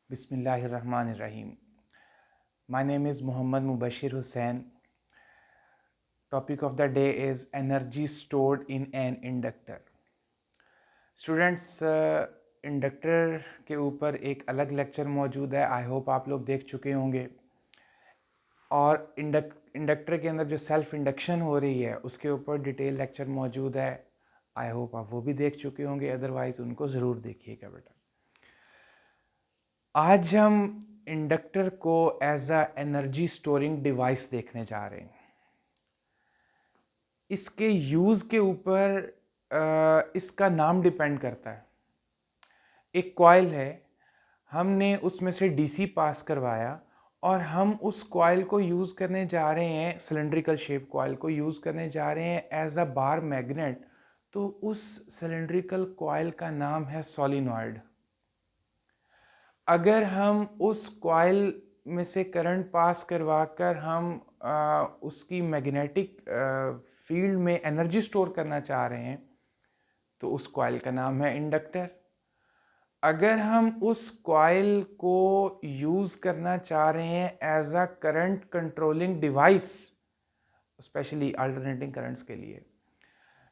Bismillahirrahmanirrahim. My name is Muhammad Mubashir Hussain. Topic of the day is energy stored in an inductor. Students, inductor के ऊपर एक अलग lecture मौजूद है. I hope आप लोग देख चुके होंगे. और इंडक्टर के अंदर जो सेल्फ इंडक्शन हो रही है उसके ऊपर डिटेल लेक्चर मौजूद है. आई होप आप वो भी देख चुके होंगे, अदरवाइज़ उनको ज़रूर देखिएगा बेटा. आज हम इंडक्टर को as a energy storing device देखने जा रहे हैं. इसके यूज़ के ऊपर इसका नाम डिपेंड करता है. एक कॉइल है, हमने उसमें से डीसी पास करवाया और हम उस कॉइल को यूज़ करने जा रहे हैं, सिलेंड्रिकल शेप कॉइल को यूज़ करने जा रहे हैं एज अ बार मैग्नेट. तो उस सिलेंड्रिकल कॉइल का नाम है सोलिनॉइड. अगर हम उस कॉइल में से करंट पास करवा कर हम उसकी मैग्नेटिक फील्ड में एनर्जी स्टोर करना चाह रहे हैं तो उस कॉइल का नाम है इंडक्टर. अगर हम उस कॉइल को यूज़ करना चाह रहे हैं as a current controlling device, specially alternating currents के लिए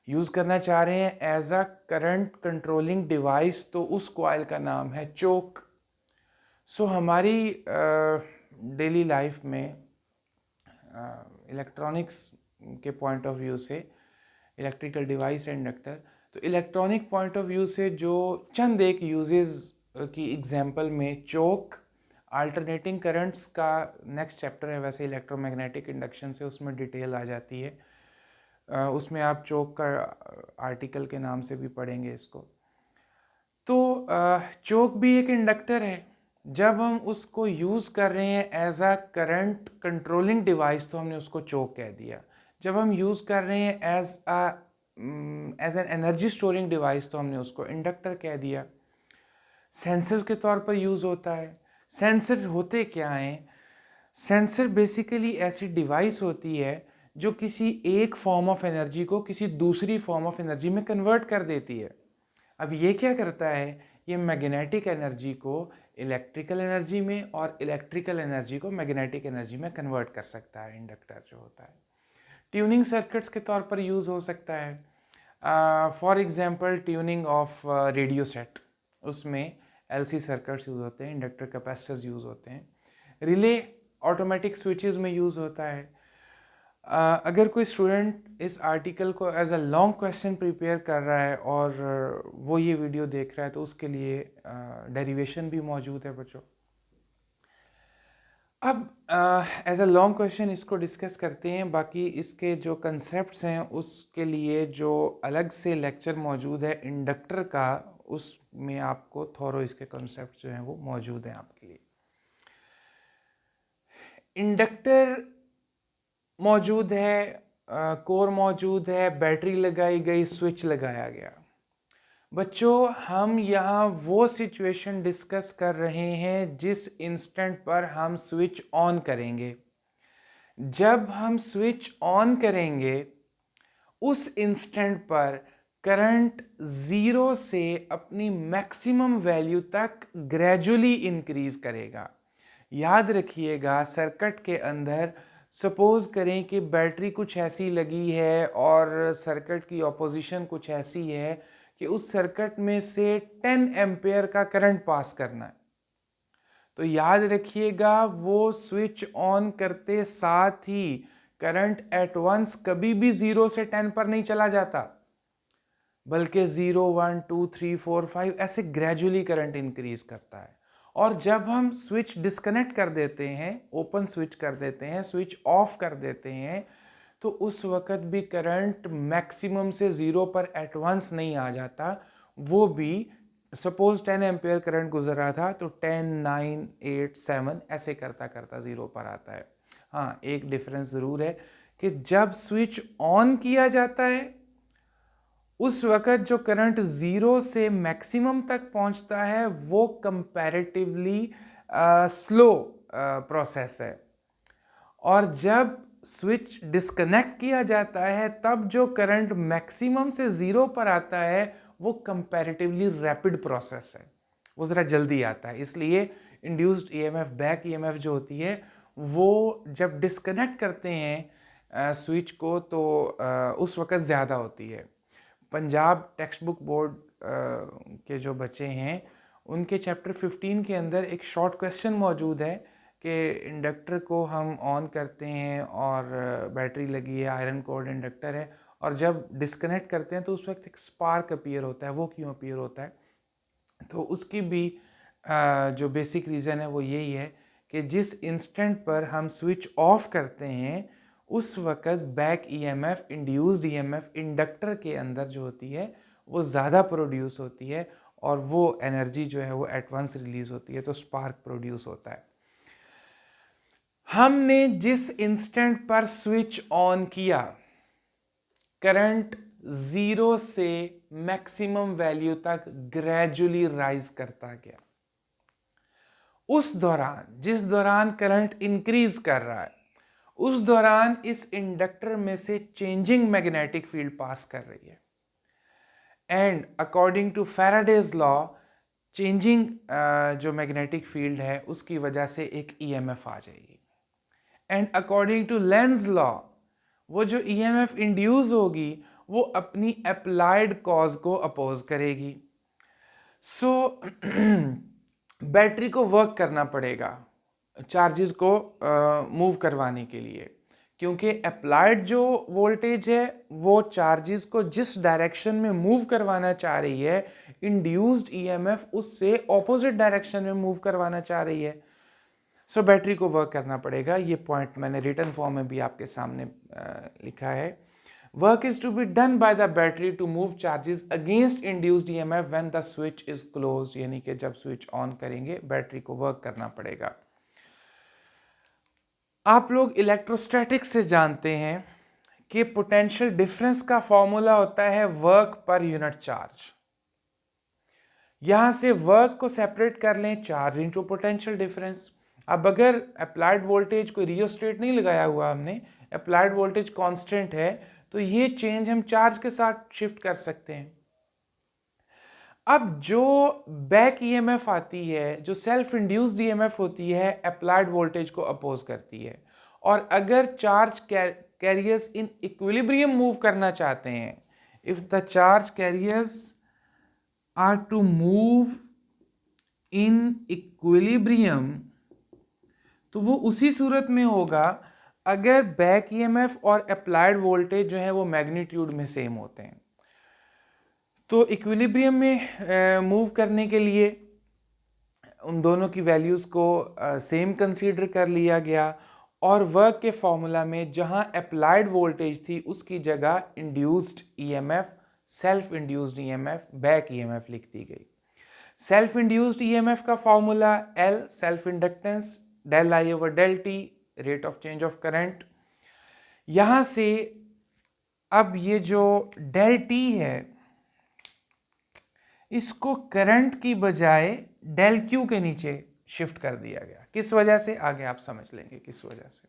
यूज़ करना चाह रहे हैं as a current controlling device, तो उस कॉइल का नाम है चोक. सो हमारी डेली लाइफ में इलेक्ट्रॉनिक्स के पॉइंट ऑफ व्यू से इलेक्ट्रिकल डिवाइस है इंडक्टर. तो इलेक्ट्रॉनिक पॉइंट ऑफ व्यू से जो चंद एक यूजेस की एग्जांपल में चोक, अल्टरनेटिंग करंट्स का नेक्स्ट चैप्टर है वैसे इलेक्ट्रोमैग्नेटिक इंडक्शन से, उसमें डिटेल आ जाती है. उसमें आप चोक का आर्टिकल के नाम से भी पढ़ेंगे इसको. तो चोक भी एक इंडक्टर है. जब हम उसको यूज़ कर रहे हैं as a current controlling device तो हमने उसको चोक कह दिया. जब हम यूज़ कर रहे हैं as an energy storing device तो हमने उसको इंडक्टर कह दिया. सेंसर्स के तौर पर यूज़ होता है. सेंसर होते क्या हैं? सेंसर बेसिकली ऐसी डिवाइस होती है जो किसी एक फॉर्म ऑफ एनर्जी को किसी दूसरी फॉर्म ऑफ एनर्जी में कन्वर्ट कर देती है. अब ये क्या करता है? ये मैग्नेटिक एनर्जी को इलेक्ट्रिकल एनर्जी में और इलेक्ट्रिकल एनर्जी को मैग्नेटिक एनर्जी में कन्वर्ट कर सकता है. इंडक्टर जो होता है ट्यूनिंग सर्किट्स के तौर पर यूज़ हो सकता है. For example tuning of radio set, उसमें एलसी सर्किट्स यूज़ होते हैं, इंडक्टर कैपेसिटर्स यूज़ होते हैं. रिले ऑटोमेटिक स्विचेस में यूज़ होता है. अगर कोई स्टूडेंट इस आर्टिकल को as a long question prepare कर रहा है और वो ये वीडियो देख रहा है तो उसके लिए डेरिवेशन भी मौजूद है बच्चों. अब एज अ लॉन्ग क्वेश्चन इसको डिस्कस करते हैं. बाकी इसके जो कंसेप्ट्स हैं उसके लिए जो अलग से लेक्चर मौजूद है इंडक्टर का, उसमें आपको थोरो इसके कंसेप्ट जो हैं वो मौजूद हैं आपके लिए. इंडक्टर मौजूद है, कोर मौजूद है, बैटरी लगाई गई, स्विच लगाया गया. बच्चों, हम यहाँ वो सिचुएशन डिस्कस कर रहे हैं जिस इंस्टेंट पर हम स्विच ऑन करेंगे. जब हम स्विच ऑन करेंगे उस इंस्टेंट पर करंट ज़ीरो से अपनी मैक्सिमम वैल्यू तक ग्रेजुअली इंक्रीज करेगा. याद रखिएगा, सर्किट के अंदर सपोज करें कि बैटरी कुछ ऐसी लगी है और सर्किट की ऑपोजिशन कुछ ऐसी है कि उस सर्किट में से 10 एम्पेयर का करंट पास करना है. तो याद रखिएगा, वो स्विच ऑन करते साथ ही करंट एट वंस कभी भी 0 से 10 पर नहीं चला जाता, बल्कि 0, 1, 2, 3, 4, 5 ऐसे ग्रेजुअली करंट इंक्रीज करता है. और जब हम स्विच डिस्कनेक्ट कर देते हैं, ओपन स्विच कर देते हैं, स्विच ऑफ कर देते हैं, तो उस वक़्त भी करंट मैक्सिमम से 0 पर एट वंस नहीं आ जाता. वो भी सपोज 10 एम्पेयर करंट गुजर रहा था तो 10, 9, 8, 7 ऐसे करता करता 0 पर आता है. हाँ, एक डिफरेंस ज़रूर है कि जब स्विच ऑन किया जाता है उस वक़्त जो करंट 0 से मैक्सिमम तक पहुंचता है वो कंपैरेटिवली स्लो प्रोसेस है. और जब स्विच डिस्कनेक्ट किया जाता है तब जो करंट मैक्सिमम से 0 पर आता है वो कंपैरेटिवली रैपिड प्रोसेस है, वो ज़रा जल्दी आता है. इसलिए इंड्यूस्ड ईएमएफ, बैक ईएमएफ जो होती है वो जब डिस्कनेक्ट करते हैं स्विच को तो उस वक़्त ज़्यादा होती है। पंजाब टेक्स्ट बुक बोर्ड के जो बच्चे हैं उनके चैप्टर 15 के अंदर एक शॉर्ट क्वेश्चन मौजूद है कि इंडक्टर को हम ऑन करते हैं और बैटरी लगी है, आयरन कोर्ड इंडक्टर है, और जब डिस्कनेक्ट करते हैं तो उस वक्त एक स्पार्क अपीयर होता है। वो क्यों अपीयर होता है? तो उसकी भी जो बेसिक रीज़न है वो यही है कि जिस इंस्टेंट पर हम स्विच ऑफ करते हैं उस वक़्त back EMF, induced EMF inductor के अंदर जो होती है वो ज़्यादा प्रोड्यूस होती है और वो एनर्जी जो है वो एट वंस रिलीज़ होती है, तो स्पार्क प्रोड्यूस होता है। हमने जिस इंस्टेंट पर स्विच ऑन किया, करंट 0 से मैक्सिमम वैल्यू तक ग्रेजुअली राइज करता गया। उस दौरान, जिस दौरान करंट इंक्रीज कर रहा है, उस दौरान इस इंडक्टर में से चेंजिंग मैग्नेटिक फील्ड पास कर रही है, and according to Faraday's law changing जो मैग्नेटिक फील्ड है उसकी वजह से एक ईएमएफ आ जाएगी, and according to Lenz law वो जो ईएमएफ इंड्यूस होगी वो अपनी अप्लाइड कॉज को अपोज करेगी। सो बैटरी को वर्क करना पड़ेगा चार्जेस को मूव करवाने के लिए, क्योंकि अप्लाइड जो वोल्टेज है वो चार्जेस को जिस डायरेक्शन में मूव करवाना चाह रही है, इंड्यूस्ड ईएमएफ उससे ऑपोजिट डायरेक्शन में मूव करवाना चाह रही है। सो बैटरी को वर्क करना पड़ेगा। ये पॉइंट मैंने रिटन फॉर्म में भी आपके सामने लिखा है। Work is to be done by the battery to move charges against induced EMF when the switch is closed, यानी कि जब स्विच ऑन करेंगे बैटरी को वर्क करना पड़ेगा। आप लोग इलेक्ट्रोस्टैटिक्स से जानते हैं कि पोटेंशियल डिफरेंस का फॉर्मूला होता है वर्क पर यूनिट चार्ज। यहां से वर्क को सेपरेट कर लें, चार्ज इनटू पोटेंशियल डिफरेंस। अब अगर अप्लाइड वोल्टेज कोई रियोस्टेट नहीं लगाया हुआ हमने, अप्लाइड वोल्टेज कांस्टेंट है, तो ये चेंज हम चार्ज के साथ शिफ्ट कर सकते हैं। अब जो बैक ईएमएफ आती है, जो सेल्फ इंड्यूस्ड ईएमएफ होती है, अप्लाइड वोल्टेज को अपोज करती है, और अगर charge carriers in equilibrium move करना चाहते हैं, if the charge carriers are to move in equilibrium, तो वो उसी सूरत में होगा अगर बैक ईएमएफ और अप्लाइड वोल्टेज जो है वो मैग्नीट्यूड में सेम होते हैं। तो इक्विलिब्रियम में मूव करने के लिए उन दोनों की वैल्यूज़ को सेम कंसीडर कर लिया गया, और वर्क के फॉर्मूला में जहां अप्लाइड वोल्टेज थी उसकी जगह induced EMF, self induced EMF, back EMF लिख दी गई। सेल्फ इंड्यूस्ड ईएमएफ का formula L self inductance, del I over del T, rate of change of current. यहां से अब ये जो डेल टी है इसको करंट की बजाय डेल क्यू के नीचे शिफ्ट कर दिया गया। किस वजह से? आगे आप समझ लेंगे किस वजह से।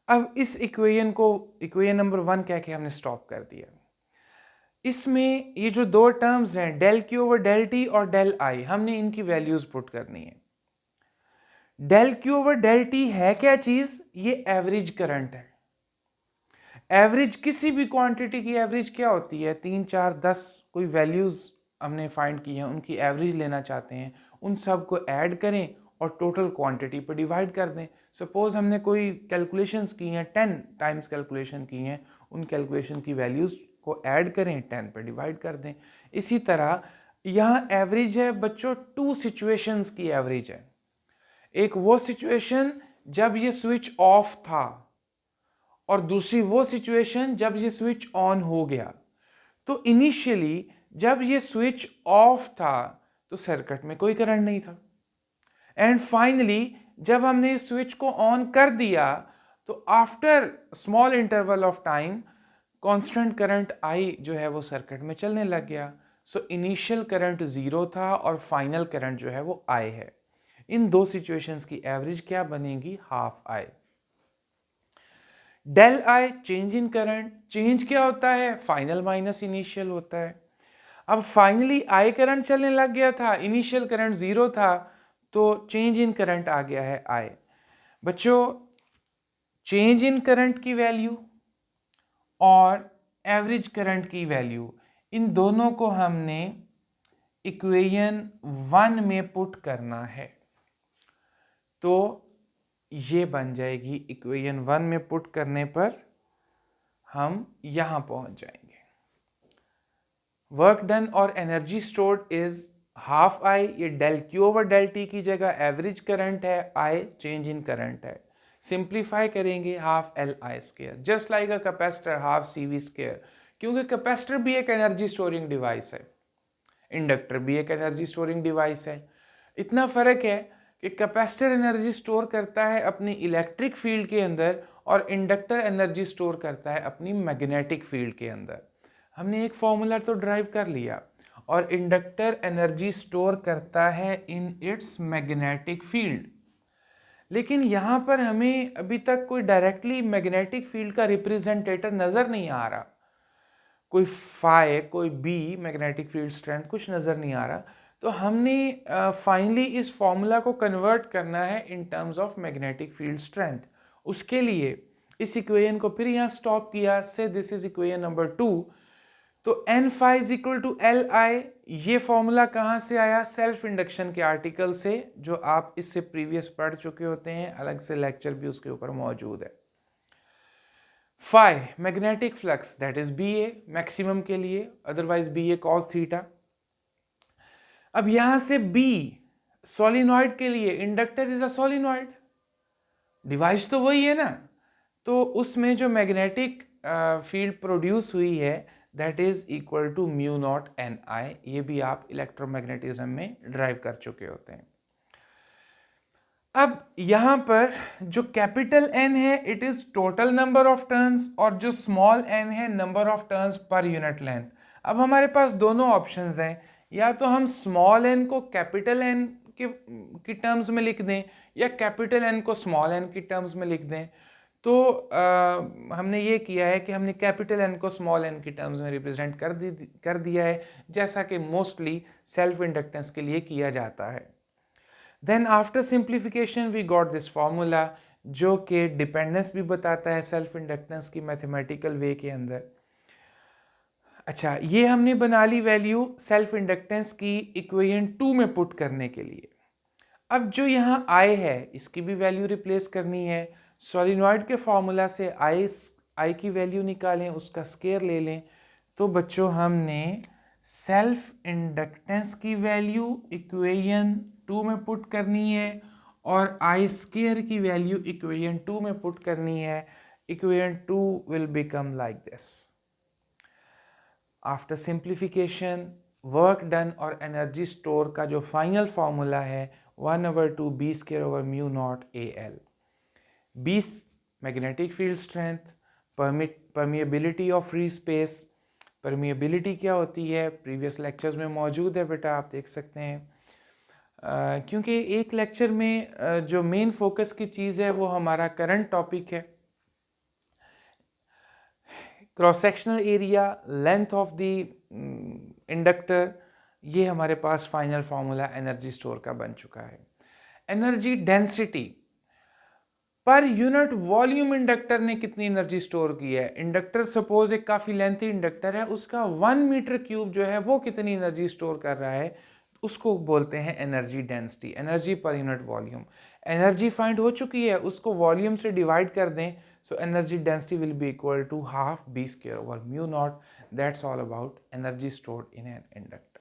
अब इस इक्वेशन को इक्वेशन नंबर 1 कह के हमने स्टॉप कर दिया। इसमें ये जो दो टर्म्स हैं del Q over del T और डेल आई, हमने इनकी वैल्यूज पुट करनी है। Del Q over del T है क्या चीज? ये एवरेज करंट है। एवरेज किसी भी क्वांटिटी की एवरेज क्या होती है? 3, 4, 10 कोई वैल्यूज हमने फाइंड की हैं, उनकी एवरेज लेना चाहते हैं, उन सब को ऐड करें और टोटल क्वांटिटी पर डिवाइड कर दें। सपोज हमने कोई कैलकुलेशंस की हैं, 10 टाइम्स कैलकुलेशन की हैं, उन कैलकुलेशन की वैल्यूज को ऐड करें, 10 पर डिवाइड कर दें। इसी तरह यहाँ एवरेज है बच्चों, 2 सिचुएशंस की एवरेज है। एक वो सिचुएशन जब ये स्विच ऑफ था और दूसरी वो सिचुएशन जब ये स्विच ऑन हो गया। तो इनिशियली जब ये स्विच ऑफ था तो सर्किट में कोई करंट नहीं था, एंड फाइनली जब हमने इस स्विच को ऑन कर दिया तो after small interval of time constant current I जो है वो सर्किट में चलने लग गया। सो इनिशियल करंट 0 था और फाइनल करंट जो है वो आई है। इन दो सिचुएशंस की एवरेज क्या बनेगी? Half I. Del I change in current, change क्या होता है? फाइनल माइनस इनिशियल होता है। अब फाइनली आई करंट चलने लग गया था, इनिशियल करंट 0 था, तो चेंज इन करंट आ गया है I। बच्चों, चेंज इन करंट की वैल्यू और एवरेज करंट की वैल्यू, इन दोनों को हमने इक्वेशन 1 में पुट करना है। तो ये बन जाएगी, इक्वेशन 1 में पुट करने पर हम यहाँ पहुँच जाएंगे। वर्क डन और energy stored is half I, ये del Q over del T की जगह एवरेज करंट है, आई चेंज इन करंट है। सिंप्लीफाई करेंगे half L I square, just like a capacitor half C V square, क्योंकि capacitor भी एक एनर्जी स्टोरिंग डिवाइस है, इंडक्टर भी एक एनर्जी स्टोरिंग डिवाइस है। इतना फर्क है कि कैपेसिटर एनर्जी स्टोर करता है अपनी इलेक्ट्रिक फील्ड के अंदर और इंडक्टर एनर्जी स्टोर करता है अपनी मैग्नेटिक फील्ड के अंदर। हमने एक फॉर्मूला तो ड्राइव कर लिया, और इंडक्टर एनर्जी स्टोर करता है इन इट्स मैग्नेटिक फील्ड। लेकिन यहाँ पर हमें अभी तक कोई डायरेक्टली मैग्नेटिक फील्ड का रिप्रेजेंटेटर नज़र नहीं आ रहा, कोई फाई, कोई बी मैग्नेटिक फील्ड स्ट्रेंथ कुछ नज़र नहीं आ रहा। तो हमने फाइनली इस फॉर्मूला को कन्वर्ट करना है in terms of magnetic field strength. उसके लिए इस इक्वेशन को फिर यहाँ स्टॉप किया, से दिस इज इक्वेशन नंबर 2। तो N phi is equal to L I, ये फॉर्मूला कहाँ से आया? सेल्फ इंडक्शन के आर्टिकल से, जो आप इससे प्रीवियस पढ़ चुके होते हैं, अलग से लेक्चर भी उसके ऊपर मौजूद है। Phi magnetic flux, that is B A maximum के लिए, otherwise B A cos theta. अब यहां से बी सोलिनॉइड के लिए, inductor is a solenoid, device तो वही है ना, तो उसमें जो मैग्नेटिक फील्ड प्रोड्यूस हुई है that is equal to mu naught N I. ये भी आप इलेक्ट्रोमैग्नेटिज्म में ड्राइव कर चुके होते हैं। अब यहां पर जो कैपिटल एन है it is total number of turns, और जो स्मॉल एन है number of turns per unit length. अब हमारे पास दोनों ऑप्शंस हैं, या तो हम स्मॉल एन को कैपिटल एन की टर्म्स में लिख दें, या कैपिटल एन को स्मॉल एन की टर्म्स में लिख दें। तो हमने ये किया है कि हमने कैपिटल एन को स्मॉल एन की टर्म्स में रिप्रेजेंट कर दिया है, जैसा कि मोस्टली सेल्फ इंडक्टेंस के लिए किया जाता है। Then after simplification we got this formula, जो कि डिपेंडेंस भी बताता है सेल्फ इंडक्टेंस की मैथमेटिकल वे के अंदर। अच्छा, ये हमने बना ली वैल्यू सेल्फ इंडक्टेंस की इक्वेशन 2 में पुट करने के लिए। अब जो यहाँ आई है इसकी भी वैल्यू रिप्लेस करनी है। सोलिनॉइड के फॉर्मूला से आई की वैल्यू निकालें, उसका स्केयर ले लें। तो बच्चों हमने सेल्फ इंडक्टेंस की वैल्यू इक्वेशन 2 में पुट करनी है, और आई स्केयर की वैल्यू इक्वेशन 2 में पुट करनी है। Equation 2 will become like this. After simplification, work done और एनर्जी स्टोर का जो फाइनल फॉर्मूला है 1/2 B square over mu naught A L. B magnetic field strength, permeability of free space. Permeability क्या होती है प्रीवियस लेक्चर्स में मौजूद है बेटा, आप देख सकते हैं। क्योंकि एक लेक्चर में जो मेन फोकस की चीज़ है वो हमारा करंट टॉपिक है। Cross sectional area, length of the inductor, ये हमारे पास फाइनल फार्मूला एनर्जी स्टोर का बन चुका है। Energy density per unit volume inductor ने कितनी एनर्जी स्टोर की है। इंडक्टर सपोज एक काफ़ी लेंथी इंडक्टर है, उसका 1 मीटर क्यूब जो है वो कितनी एनर्जी स्टोर कर रहा है, उसको बोलते हैं energy density, energy per unit volume. Energy find हो चुकी है, उसको वॉल्यूम से डिवाइड कर दें, so energy density will be equal to half b square over mu naught. That's all about energy stored in an inductor.